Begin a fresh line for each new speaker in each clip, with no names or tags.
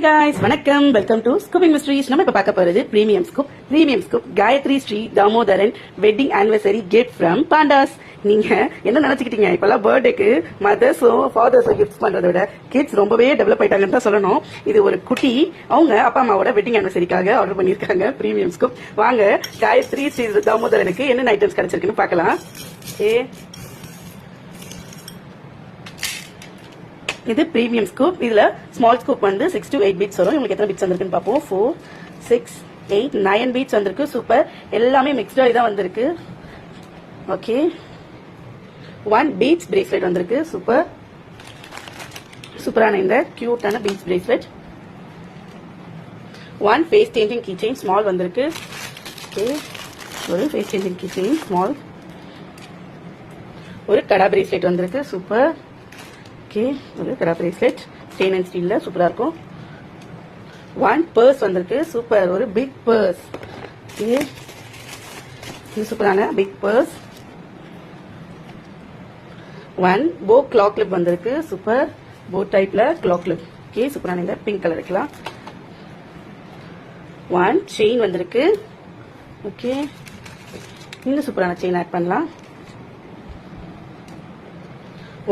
guys, வணக்கம். Welcome to scooping mysteries. நம்ம இப்ப பார்க்க போறது premium scoop Gayathri Sri Damodaran wedding anniversary gift from pandas. நீங்க என்ன நினைச்சுக்கிட்டீங்க? இப்பெல்லாம் பர்த்டேக்கு மதர்ஸோ ஃபாதர்ஸோ கிஃப்ட் பண்றதை விட கிட்ஸ் ரொம்பவே டெவலப் ஆயிட்டாங்கன்னு தான் சொல்லணும். இது ஒரு குட்டி அவங்க அப்பா அம்மாவோட வெட்டிங் ஆனிவர்சரிக்காக ஆர்டர் பண்ணிருக்காங்க பிரீமியம் ஸ்கூப். வாங்க காயத்ரி ஸ்ரீ தாமோதரனுக்கு என்னென்ன ஐட்டம்ஸ் கிடைச்சிருக்குன்னு பார்க்கலாம். இது பிரீமியம் ஸ்கூப். இதுல ஸ்மால் ஸ்கூப் வந்து 6 to 8 பீட்ஸ் வரும். உங்களுக்கு எத்தனை பீட்ஸ் வந்திருக்குன்னு பார்ப்போம். 4, 6, 8, 9 பீட்ஸ் வந்திருக்கு. சூப்பர். எல்லாமே மிக்ஸ்டா இதான் வந்திருக்கு. ஓகே, 1 பீட்ஸ் பிரேஸ்லெட் வந்திருக்கு. சூப்பர். சூப்பரான இந்த கியூட்டான beads bracelet. 1 face changing key chain small வந்திருக்கு. ஓகே, ஒரு face changing key chain small. ஒரு கடா பிரேஸ்லெட் வந்திருக்கு. சூப்பர். ஒரு கடா பிரேஸ்லெட் ஸ்டெயின் அண்ட் ஸ்டீல்ல சூப்பரா இருக்கும். 1 பர்ஸ் வந்திருக்கு. சூப்பர். ஒரு பிக் பர்ஸ். இது சூப்பரான பிக் பர்ஸ். 1 போ கிளாக் கிளிப் வந்திருக்கு. சூப்பர். போ டைப்ல கிளாக் கிளிப். ஓகே, சூப்பரான இந்த பிங்க் கலர் இருக்கலாம். 1 செயின் வந்திருக்கு. ஓகே, இந்த சூப்பரான செயின் ஆட் பண்ணலாம்.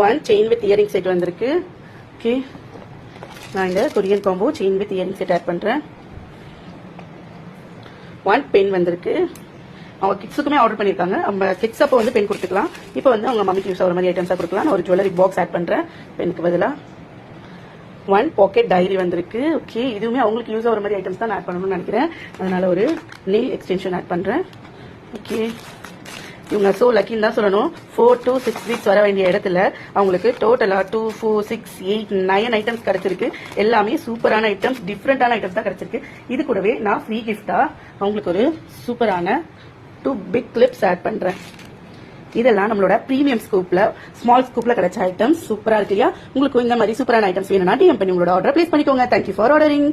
1 செயின் வித் இயரிங் செட் வந்திருக்கு. ஓகே, நான் இந்த Korean combo chain with earring set add பண்றேன். 1 பென் வந்திருக்கு. அவங்க கிட்ஸுக்குமே ஆர்டர் பண்ணிருக்காங்க. நம்ம கிட்ஸ் அப்போ வந்து பென் கொடுத்துக்கலாம். இப்போ வந்து அவங்க மம்மிக்கு யூஸ் ஆகிற மாதிரி ஐட்டம்ஸா கொடுக்கலாம். நான் ஒரு ஜுவல்லரி பாக்ஸ் ஆட் பண்றேன் பெனுக்கு பதிலா. 1 பாக்கெட் டைரி வந்திருக்கு. ஓகே, இதுவுமே அவங்களுக்கு யூஸ் ஆகிற மாதிரி ஐட்டம்ஸ் தான் ஆட் பண்ணணும்னு நினைக்கிறேன். அதனால ஒரு நெயில் எக்ஸ்டென்ஷன் ஆட் பண்றேன். ஓகே, இவங்க சோ லக்கின்னு தான் சொல்லணும். 4 to 6 வீக்ஸ் வர வேண்டிய இடத்துல அவங்களுக்கு டோட்டலா 2, 4, 6, 8, 9 ஐட்டம்ஸ் கிடைச்சிருக்கு. எல்லாமே சூப்பரான ஐட்டம்ஸ், டிஃப்ரெண்டான ஐட்டம்ஸ் தான் கிடைச்சிருக்கு. இது கூடவே நான் ஃப்ரீ கிஃப்டா அவங்களுக்கு ஒரு சூப்பரான 2 பிக் கிளிப்ஸ் ஆட் பண்றேன். இதெல்லாம் நம்மளோட பிரீமியம் ஸ்கூப்ல ஸ்மால் ஸ்கூப்ல கிடைச்ச ஐட்டம்ஸ். சூப்பரா இருக்கு இல்லையா? உங்களுக்கு இந்த மாதிரி சூப்பரான ஐட்டம்ஸ் வேணும்னா டிஎம் பண்ணி உங்களோட ஆர்டர் பிளேஸ் பண்ணிக்கோங்க. Thank you for ordering.